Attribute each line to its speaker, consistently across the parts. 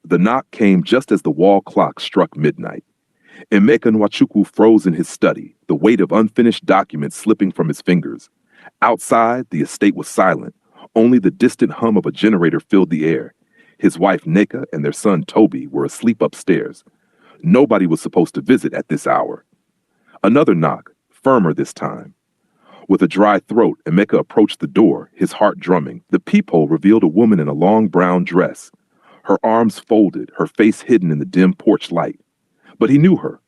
Speaker 1: The knock came just as the wall clock struck midnight. Emeka Nwachukwu froze in his study, the weight of unfinished documents slipping from his fingers. Outside, the estate was silent. Only the distant hum of a generator filled the air. His wife Nneka and their son Tobi were asleep upstairs. Nobody was supposed to visit at this hour. Another knock, firmer this time. With a dry throat, Emeka approached the door, his heart drumming. The peephole revealed a woman in a long brown dress. Her arms folded, her face hidden in the dim porch light. But he knew her.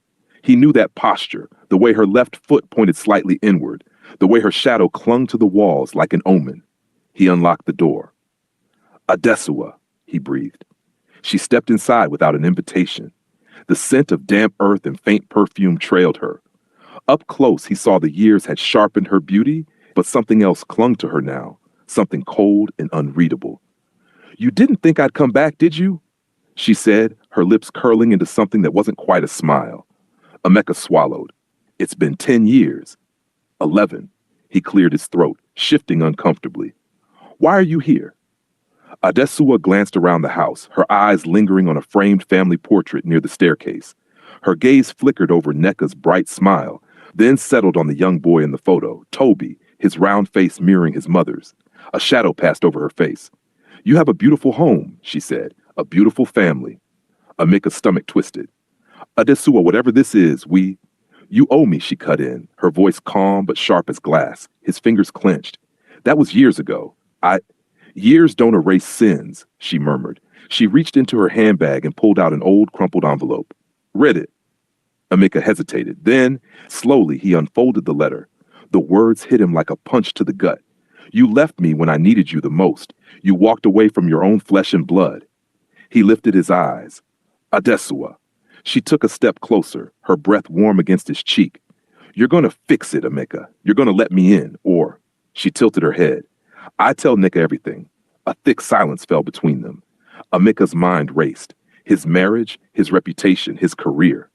Speaker 1: He knew that posture, the way her left foot pointed slightly inward, the way her shadow clung to the walls like an omen. He unlocked the door. Adesuwa, he breathed. She stepped inside without an invitation. The scent of damp earth and faint perfume trailed her. Up close, he saw the years had sharpened her beauty, but something else clung to her now, something cold and unreadable. "You didn't think I'd come back, did you?" she said, her lips curling into something that wasn't quite a smile. Emeka swallowed. "It's been 10 years. 11. He cleared his throat, shifting uncomfortably. "Why are you here?" Adesuwa glanced around the house, her eyes lingering on a framed family portrait near the staircase. Her gaze flickered over Nneka's bright smile, then settled on the young boy in the photo, Tobi, his round face mirroring his mother's. A shadow passed over her face. "You have a beautiful home," she said, "a beautiful family." Emeka's stomach twisted. "Adesuwa, whatever this is, You owe me," she cut in, her voice calm but sharp as glass, his fingers clenched. "That was years ago. Years don't erase sins," she murmured. She reached into her handbag and pulled out an old crumpled envelope. "Read it." Emeka hesitated. Then, slowly, he unfolded the letter. The words hit him like a punch to the gut. "You left me when I needed you the most. You walked away from your own flesh and blood." He lifted his eyes. Adesuwa. She took a step closer, her breath warm against his cheek. "You're going to fix it, Emeka. You're going to let me in, or..." She tilted her head. "I tell Nneka everything." A thick silence fell between them. Emeka's mind raced. His marriage, his reputation, his career.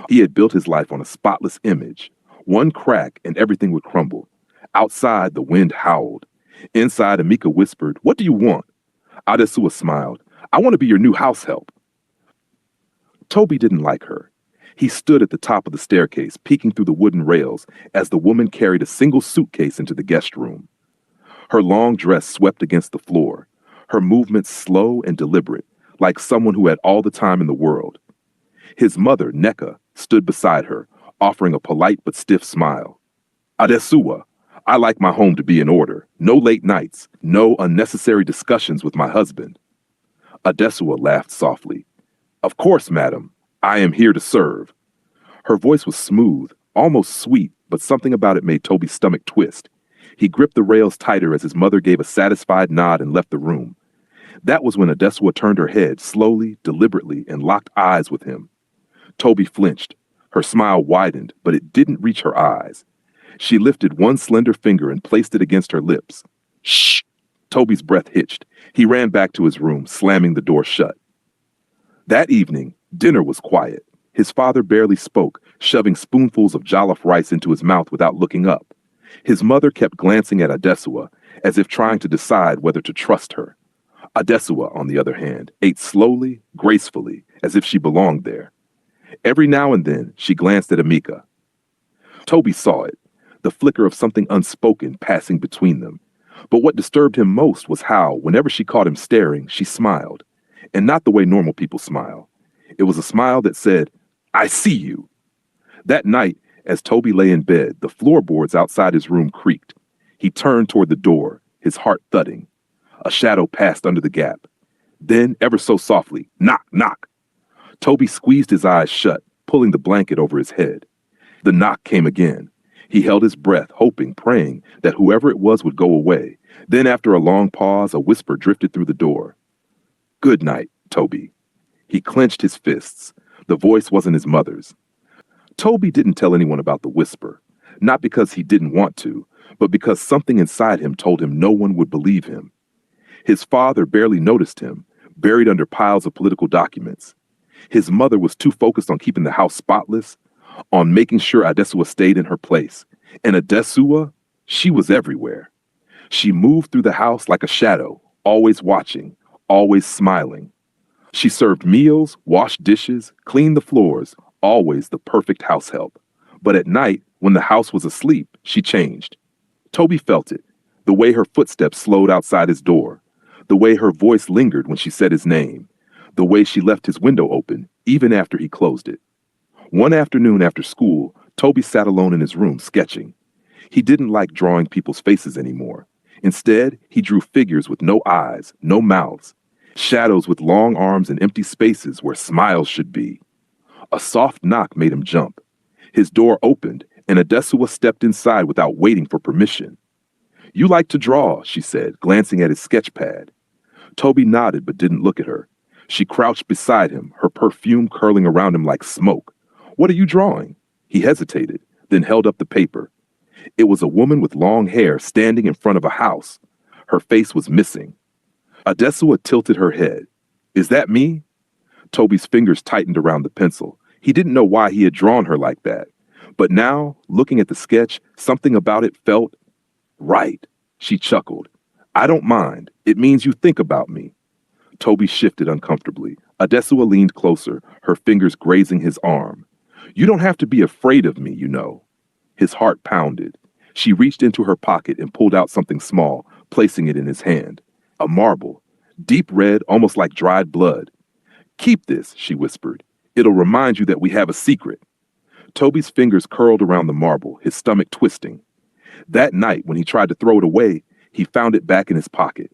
Speaker 1: He had built his life on a spotless image. One crack and everything would crumble. Outside, the wind howled. Inside, Emeka whispered, "What do you want?" Adesuwa smiled. "I want to be your new househelp." Tobi didn't like her. He stood at the top of the staircase, peeking through the wooden rails as the woman carried a single suitcase into the guest room. Her long dress swept against the floor, her movements slow and deliberate, like someone who had all the time in the world. His mother, Nneka, stood beside her, offering a polite but stiff smile. "Adesuwa, I like my home to be in order. No late nights, no unnecessary discussions with my husband." Adesuwa laughed softly. "Of course, madam. I am here to serve." Her voice was smooth, almost sweet, but something about it made Tobi's stomach twist. He gripped the rails tighter as his mother gave a satisfied nod and left the room. That was when Adesuwa turned her head slowly, deliberately, and locked eyes with him. Tobi flinched. Her smile widened, but it didn't reach her eyes. She lifted one slender finger and placed it against her lips. "Shh!" Tobi's breath hitched. He ran back to his room, slamming the door shut. That evening, dinner was quiet. His father barely spoke, shoving spoonfuls of jollof rice into his mouth without looking up. His mother kept glancing at Adesuwa, as if trying to decide whether to trust her. Adesuwa, on the other hand, ate slowly, gracefully, as if she belonged there. Every now and then, she glanced at Emeka. Tobi saw it, the flicker of something unspoken passing between them. But what disturbed him most was how, whenever she caught him staring, she smiled. And not the way normal people smile. It was a smile that said, "I see you." That night, as Tobi lay in bed, the floorboards outside his room creaked. He turned toward the door, his heart thudding. A shadow passed under the gap. Then, ever so softly, knock, knock. Tobi squeezed his eyes shut, pulling the blanket over his head. The knock came again. He held his breath, hoping, praying that whoever it was would go away. Then, after a long pause, a whisper drifted through the door. "Good night, Tobi." He clenched his fists. The voice wasn't his mother's. Tobi didn't tell anyone about the whisper, not because he didn't want to, but because something inside him told him no one would believe him. His father barely noticed him, buried under piles of political documents. His mother was too focused on keeping the house spotless, on making sure Adesuwa stayed in her place. And Adesuwa, she was everywhere. She moved through the house like a shadow, always watching, always smiling. She served meals, washed dishes, cleaned the floors, always the perfect house help. But at night, when the house was asleep, she changed. Toby felt it, the way her footsteps slowed outside his door, the way her voice lingered when she said his name, the way she left his window open, even after he closed it. One afternoon after school, Toby sat alone in his room sketching. He didn't like drawing people's faces anymore. Instead, he drew figures with no eyes, no mouths, shadows with long arms and empty spaces where smiles should be. A soft knock made him jump. His door opened, and Adesuwa stepped inside without waiting for permission. "You like to draw," she said, glancing at his sketch pad. Toby nodded but didn't look at her. She crouched beside him, her perfume curling around him like smoke. "What are you drawing?" He hesitated, then held up the paper. It was a woman with long hair standing in front of a house. Her face was missing. Adesuwa tilted her head. "Is that me?" Toby's fingers tightened around the pencil. He didn't know why he had drawn her like that. But now, looking at the sketch, something about it felt right. She chuckled. "I don't mind. It means you think about me." Toby shifted uncomfortably. Adesuwa leaned closer, her fingers grazing his arm. "You don't have to be afraid of me, you know." His heart pounded. She reached into her pocket and pulled out something small, placing it in his hand. A marble, deep red, almost like dried blood. "Keep this," she whispered. "It'll remind you that we have a secret." Toby's fingers curled around the marble, his stomach twisting. That night, when he tried to throw it away, he found it back in his pocket.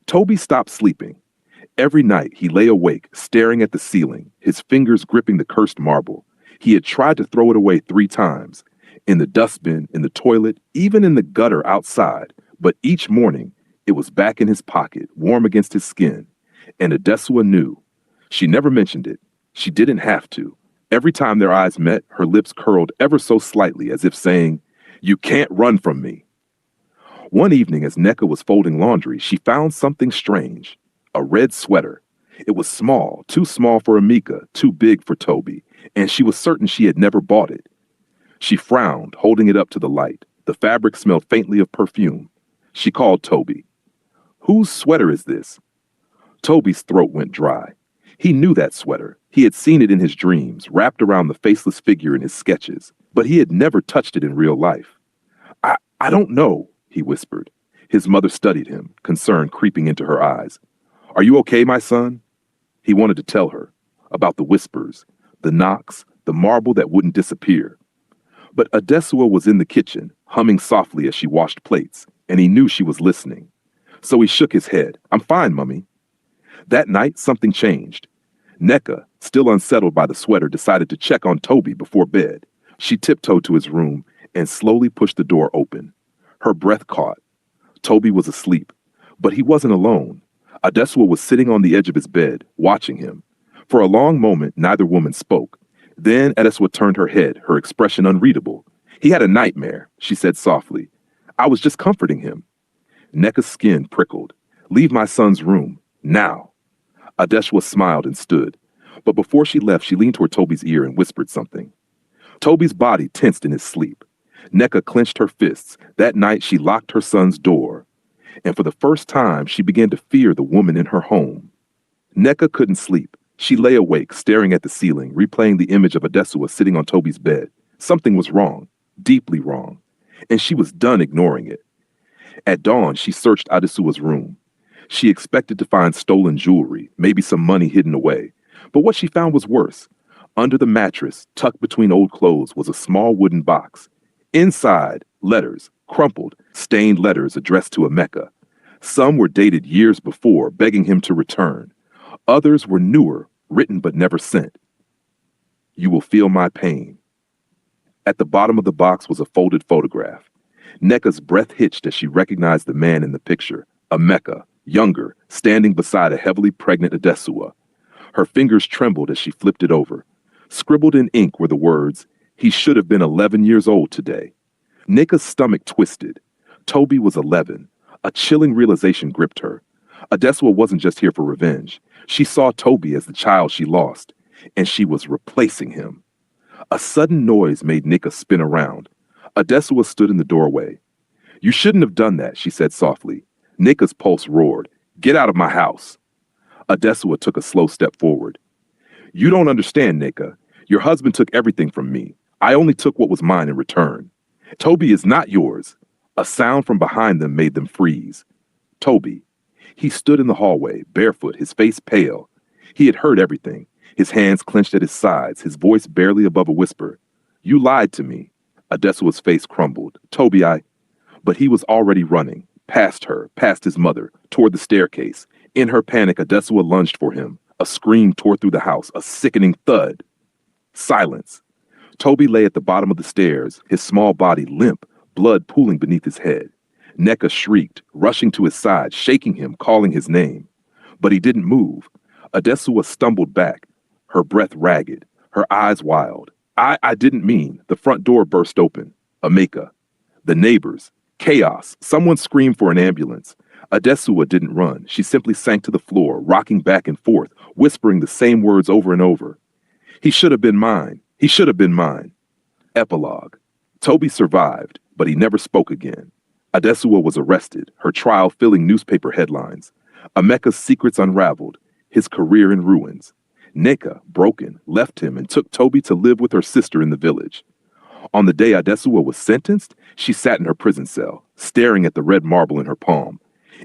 Speaker 1: Toby stopped sleeping. Every night, he lay awake, staring at the ceiling, his fingers gripping the cursed marble. He had tried to throw it away 3 times, in the dustbin, in the toilet, even in the gutter outside, but each morning, it was back in his pocket, warm against his skin. And Adesuwa knew. She never mentioned it. She didn't have to. Every time their eyes met, her lips curled ever so slightly, as if saying, "You can't run from me." One evening, as Nneka was folding laundry, she found something strange. A red sweater. It was small, too small for Emeka, too big for Toby, and she was certain she had never bought it. She frowned, holding it up to the light. The fabric smelled faintly of perfume. She called Toby. "Whose sweater is this?" Toby's throat went dry. He knew that sweater. He had seen it in his dreams, wrapped around the faceless figure in his sketches, but he had never touched it in real life. I don't know," he whispered. His mother studied him, concern creeping into her eyes. "Are you okay, my son?" He wanted to tell her about the whispers, the knocks, the marble that wouldn't disappear. But Adesuwa was in the kitchen, humming softly as she washed plates, and he knew she was listening. So he shook his head. "I'm fine, Mummy." That night, something changed. Nneka, still unsettled by the sweater, decided to check on Toby before bed. She tiptoed to his room and slowly pushed the door open. Her breath caught. Toby was asleep, but he wasn't alone. Adesuwa was sitting on the edge of his bed, watching him. For a long moment, neither woman spoke. Then Adesuwa turned her head, her expression unreadable. "He had a nightmare," she said softly. "I was just comforting him." Nneka's skin prickled. "Leave my son's room, now." Adesuwa smiled and stood. But before she left, she leaned toward Toby's ear and whispered something. Toby's body tensed in his sleep. Nneka clenched her fists. That night, she locked her son's door. And for the first time, she began to fear the woman in her home. Nneka couldn't sleep. She lay awake, staring at the ceiling, replaying the image of Adesuwa sitting on Toby's bed. Something was wrong, deeply wrong, and she was done ignoring it. At dawn, she searched Adesuwa's room. She expected to find stolen jewelry, maybe some money hidden away. But what she found was worse. Under the mattress, tucked between old clothes, was a small wooden box. Inside, letters, crumpled, stained letters addressed to Emeka. Some were dated years before, begging him to return. Others were newer, written but never sent. "You will feel my pain." At the bottom of the box was a folded photograph. Nneka's breath hitched as she recognized the man in the picture, Emeka, younger, standing beside a heavily pregnant Adesuwa. Her fingers trembled as she flipped it over. Scribbled in ink were the words, "He should have been 11 years old today." Nneka's stomach twisted. Toby was 11. A chilling realization gripped her. Adesuwa wasn't just here for revenge. She saw Toby as the child she lost, and she was replacing him. A sudden noise made Nneka spin around. Adesuwa stood in the doorway. "You shouldn't have done that," she said softly. Nneka's pulse roared. "Get out of my house." Adesuwa took a slow step forward. You don't understand, Nneka. Your husband took everything from me. I only took what was mine in return. Tobi is not yours. A sound from behind them made them freeze. Tobi. He stood in the hallway, barefoot, his face pale. He had heard everything, his hands clenched at his sides, his voice barely above a whisper. You lied to me. Adesuwa's face crumbled. Tobi, But he was already running, past her, past his mother, toward the staircase. In her panic, Adesuwa lunged for him. A scream tore through the house, a sickening thud. Silence. Tobi lay at the bottom of the stairs, his small body limp, blood pooling beneath his head. Nneka shrieked, rushing to his side, shaking him, calling his name. But he didn't move. Adesuwa stumbled back, her breath ragged, her eyes wild. I didn't mean. The front door burst open. Emeka. The neighbors. Chaos. Someone screamed for an ambulance. Adesuwa didn't run. She simply sank to the floor, rocking back and forth, whispering the same words over and over. He should have been mine. He should have been mine. Epilogue. Tobi survived, but he never spoke again. Adesuwa was arrested, her trial filling newspaper headlines. Emeka's secrets unraveled, his career in ruins. Nneka, broken, left him and took Tobi to live with her sister in the village. On the day Adesuwa was sentenced, she sat in her prison cell, staring at the red marble in her palm.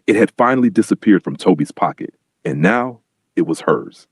Speaker 1: It had finally disappeared from Tobi's pocket, and now it was hers.